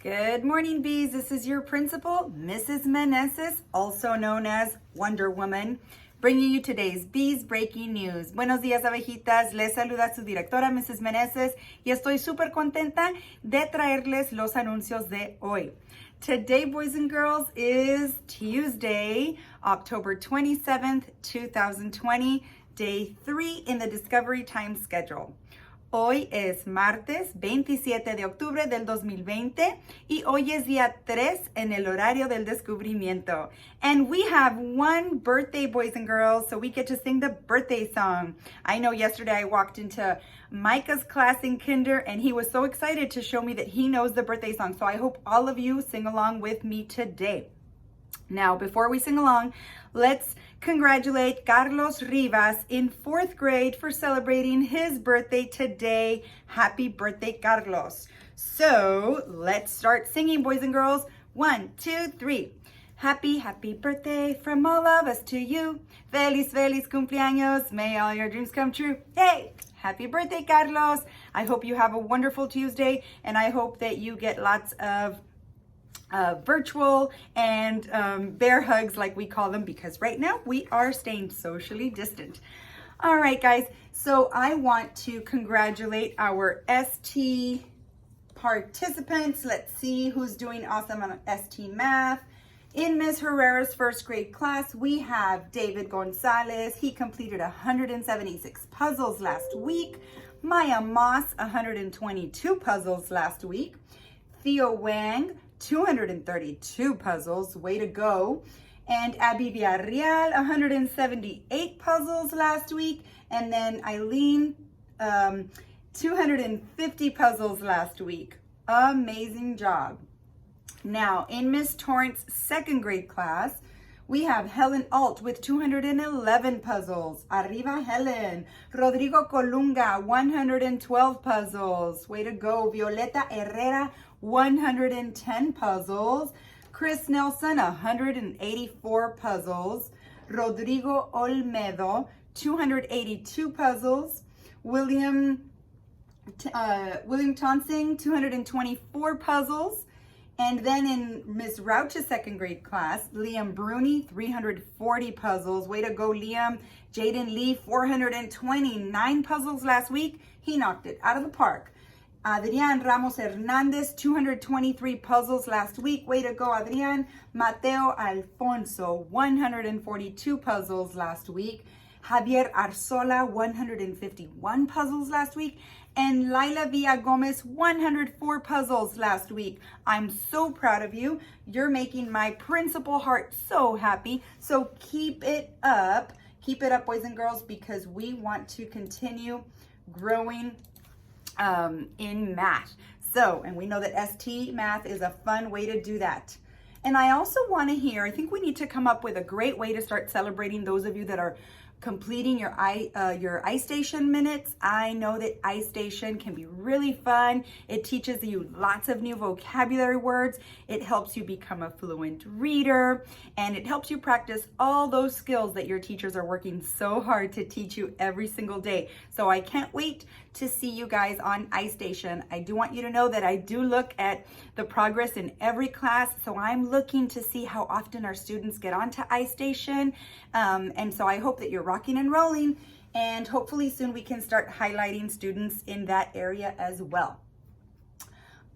Good morning, bees. This is your principal, Mrs. Meneses, also known as Wonder Woman, bringing you today's Bees Breaking News. Buenos días, abejitas. Les saluda su directora, Mrs. Meneses, y estoy súper contenta de traerles los anuncios de hoy. Today, boys and girls, is Tuesday, October 27th, 2020, day 3 in the Discovery Time schedule. Hoy es martes 27 de octubre del 2020 y hoy es día 3 en el horario del descubrimiento. And we have one birthday, boys and girls, so we get to sing the birthday song. I know yesterday I walked into Micah's class in kinder and he was so excited to show me that he knows the birthday song. So I hope all of you sing along with me today. Now, before we sing along, let's congratulate Carlos Rivas in 4th grade for celebrating his birthday today. Happy birthday, Carlos. So let's start singing, boys and girls. 1, 2, 3. Happy, happy birthday from all of us to you. Feliz, feliz cumpleaños. May all your dreams come true. Hey! Happy birthday, Carlos. I hope you have a wonderful Tuesday, and I hope that you get lots of virtual and bear hugs, like we call them, because right now we are staying socially distant. All right, guys, so I want to congratulate our ST participants. Let's see who's doing awesome on ST Math. In Ms. Herrera's 1st grade class, we have David Gonzalez. He completed 176 puzzles last week. Maya Moss, 122 puzzles last week. Theo Wang, 232 puzzles, way to go. And Abby Villarreal, 178 puzzles last week. And then Eileen, 250 puzzles last week. Amazing job. Now, in Miss Torrance's 2nd grade class, we have Helen Alt with 211 puzzles. Arriba, Helen. Rodrigo Colunga, 112 puzzles. Way to go. Violeta Herrera, 110 puzzles. Chris Nelson, 184 puzzles. Rodrigo Olmedo, 282 puzzles. William Tonsing, 224 puzzles. And then in Ms. Rauch's 2nd grade class, Liam Bruni, 340 puzzles. Way to go, Liam. Jaden Lee, 429 puzzles last week. He knocked it out of the park. Adrian Ramos Hernandez, 223 puzzles last week. Way to go, Adrian. Mateo Alfonso, 142 puzzles last week. Javier Arzola, 151 puzzles last week. And Laila Villa Gomez, 104 puzzles last week. I'm so proud of you. You're making my principal heart so happy. So keep it up. Keep it up, boys and girls, because we want to continue growing in math. So, and we know that ST Math is a fun way to do that. And I also want to hear, I think we need to come up with a great way to start celebrating those of you that are completing your iStation minutes. I know that iStation can be really fun. It teaches you lots of new vocabulary words. It helps you become a fluent reader, and it helps you practice all those skills that your teachers are working so hard to teach you every single day. So I can't wait to see you guys on iStation. I do want you to know that I do look at the progress in every class. So I'm looking to see how often our students get onto iStation. And so I hope that you're rocking and rolling, and hopefully soon we can start highlighting students in that area as well.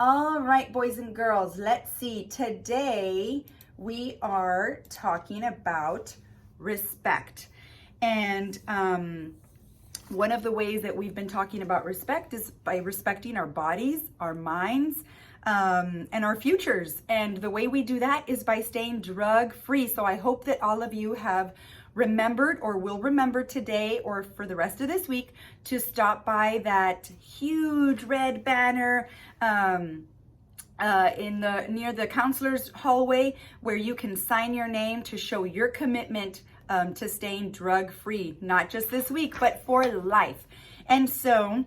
All right, boys and girls, let's see. Today we are talking about respect. And one of the ways that we've been talking about respect is by respecting our bodies, our minds, and our futures. And the way we do that is by staying drug-free. So I hope that all of you have remembered or will remember today or for the rest of this week to stop by that huge red banner near the counselor's hallway, where you can sign your name to show your commitment to staying drug-free, not just this week, but for life. And so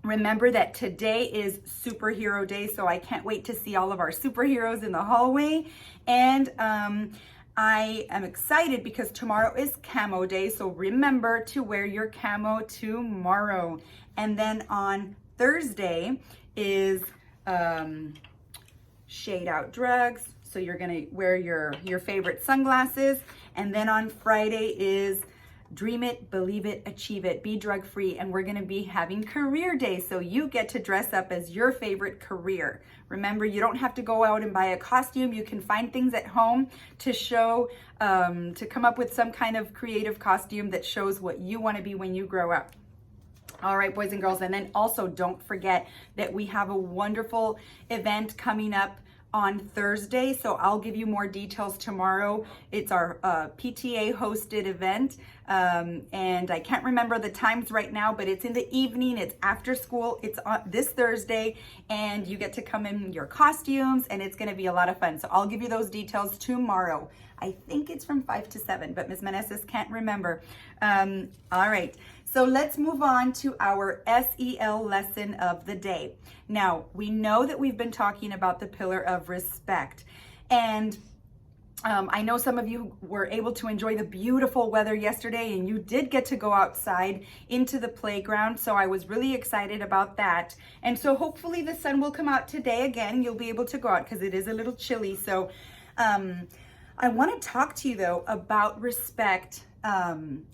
remember that today is Superhero Day, so I can't wait to see all of our superheroes in the hallway. And I am excited because tomorrow is Camo Day, so remember to wear your camo tomorrow. And then on Thursday is shade out drugs. So you're gonna wear your favorite sunglasses. And then on Friday is dream it, believe it, achieve it, be drug free. And we're gonna be having career day. So you get to dress up as your favorite career. Remember, you don't have to go out and buy a costume. You can find things at home to show, to come up with some kind of creative costume that shows what you wanna be when you grow up. All right, boys and girls. And then also don't forget that we have a wonderful event coming up on Thursday. So I'll give you more details tomorrow. It's our PTA hosted event. And I can't remember the times right now, but it's in the evening. It's after school. It's on this Thursday, and you get to come in your costumes, and it's going to be a lot of fun. So I'll give you those details tomorrow. I think it's from 5 to 7, but Ms. Meneses can't remember. All right. So let's move on to our SEL lesson of the day. Now, we know that we've been talking about the pillar of respect. And I know some of you were able to enjoy the beautiful weather yesterday, and you did get to go outside into the playground. So I was really excited about that. And so hopefully the sun will come out today again. You'll be able to go out because it is a little chilly. So I want to talk to you, though, about respect.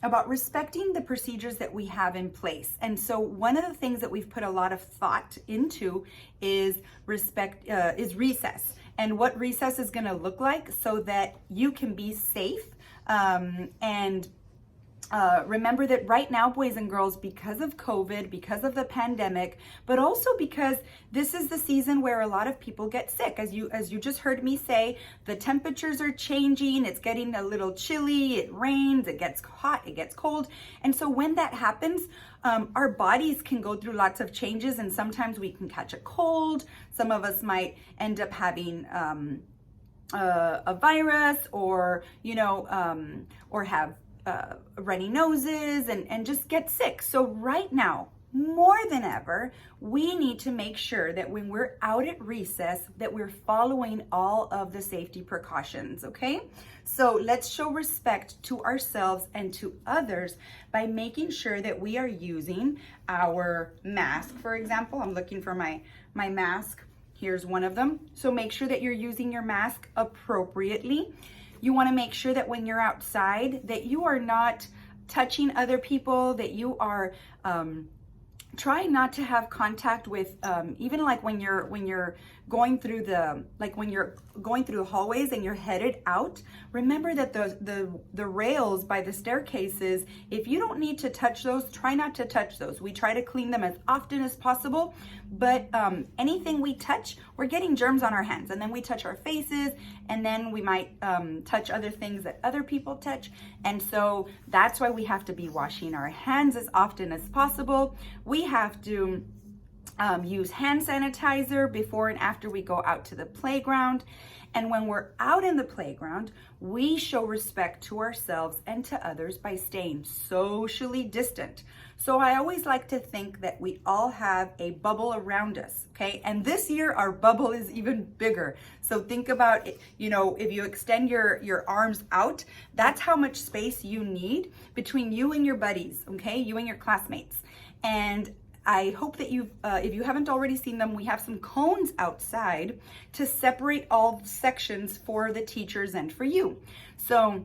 About respecting the procedures that we have in place. And so one of the things that we've put a lot of thought into is recess, and what recess is going to look like so that you can be safe. And remember that right now, boys and girls, because of COVID, because of the pandemic, but also because this is the season where a lot of people get sick. As you just heard me say, the temperatures are changing. It's getting a little chilly. It rains. It gets hot. It gets cold. And so when that happens, our bodies can go through lots of changes, and sometimes we can catch a cold. Some of us might end up having a virus, or or have runny noses and just get sick. So right now, more than ever, we need to make sure that when we're out at recess that we're following all of the safety precautions, okay? So let's show respect to ourselves and to others by making sure that we are using our mask. For example, I'm looking for my mask. Here's one of them. So make sure that you're using your mask appropriately. You want to make sure that when you're outside that you are not touching other people, that you are trying not to have contact with even like when you're going through the hallways and you're headed out. Remember that the rails by the staircases, if you don't need to touch those, try not to touch those. We try to clean them as often as possible, but anything we touch, we're getting germs on our hands, and then we touch our faces, and then we might touch other things that other people touch. And so that's why we have to be washing our hands as often as possible. We have to use hand sanitizer before and after we go out to the playground. And when we're out in the playground, we show respect to ourselves and to others by staying socially distant. So I always like to think that we all have a bubble around us, okay? And this year, our bubble is even bigger. So think about, if you extend your arms out, that's how much space you need between you and your buddies, okay? You and your classmates. And I hope that if you haven't already seen them, we have some cones outside to separate all sections for the teachers and for you. So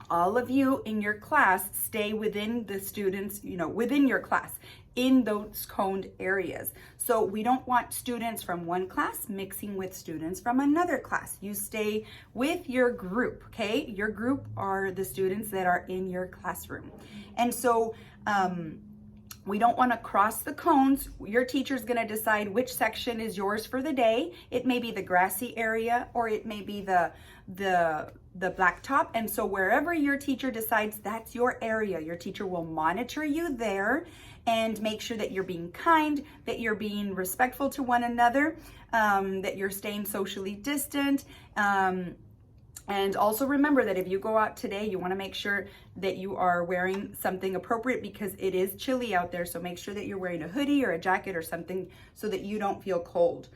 all of you in your class stay within the students, within your class in those coned areas. So we don't want students from one class mixing with students from another class. You stay with your group, okay? Your group are the students that are in your classroom. And so, we don't want to cross the cones. Your teacher's going to decide which section is yours for the day. It may be the grassy area, or it may be the blacktop. And so wherever your teacher decides that's your area, your teacher will monitor you there and make sure that you're being kind, that you're being respectful to one another, that you're staying socially distant. And also remember that if you go out today, you want to make sure that you are wearing something appropriate because it is chilly out there. So make sure that you're wearing a hoodie or a jacket or something so that you don't feel cold.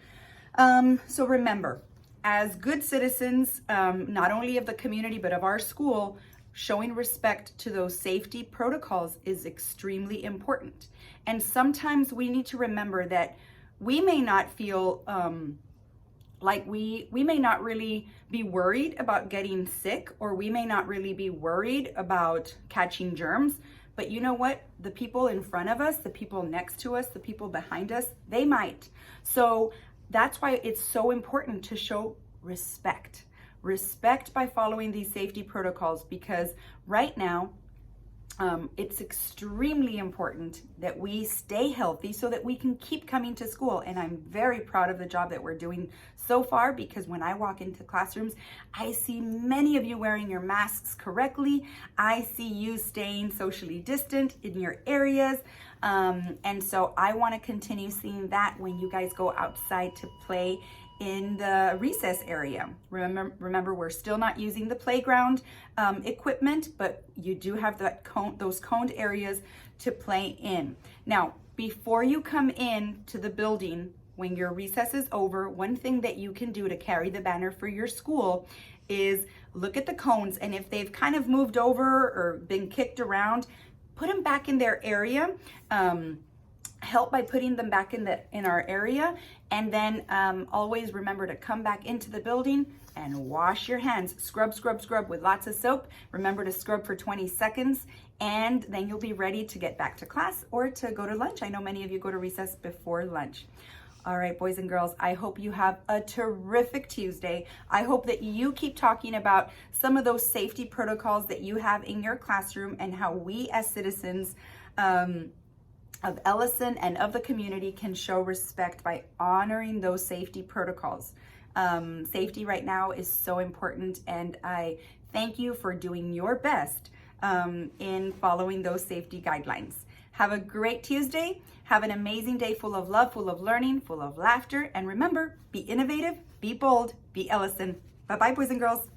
So remember, as good citizens, not only of the community, but of our school, showing respect to those safety protocols is extremely important. And sometimes we need to remember that we may not feel Like we may not really be worried about getting sick, or we may not really be worried about catching germs, but you know what? The people in front of us, the people next to us, the people behind us, they might. So that's why it's so important to show respect. Respect by following these safety protocols, because right now, it's extremely important that we stay healthy so that we can keep coming to school. And I'm very proud of the job that we're doing so far, because when I walk into classrooms, I see many of you wearing your masks correctly. I see you staying socially distant in your areas. And so I want to continue seeing that when you guys go outside to play in the recess area. Remember, we're still not using the playground equipment, but you do have those coned areas to play in. Now, before you come in to the building, when your recess is over, one thing that you can do to carry the banner for your school is look at the cones, and if they've kind of moved over or been kicked around, put them back in their area. Help by putting them back in our area, and then always remember to come back into the building and wash your hands. Scrub, scrub, scrub with lots of soap. Remember to scrub for 20 seconds, and then you'll be ready to get back to class or to go to lunch. I know many of you go to recess before lunch. All right, boys and girls, I hope you have a terrific Tuesday. I hope that you keep talking about some of those safety protocols that you have in your classroom, and how we as citizens of Ellison and of the community can show respect by honoring those safety protocols. Safety right now is so important, and I thank you for doing your best in following those safety guidelines. Have a great Tuesday. Have an amazing day full of love, full of learning, full of laughter. And remember, be innovative, be bold, be Ellison. Bye-bye, boys and girls.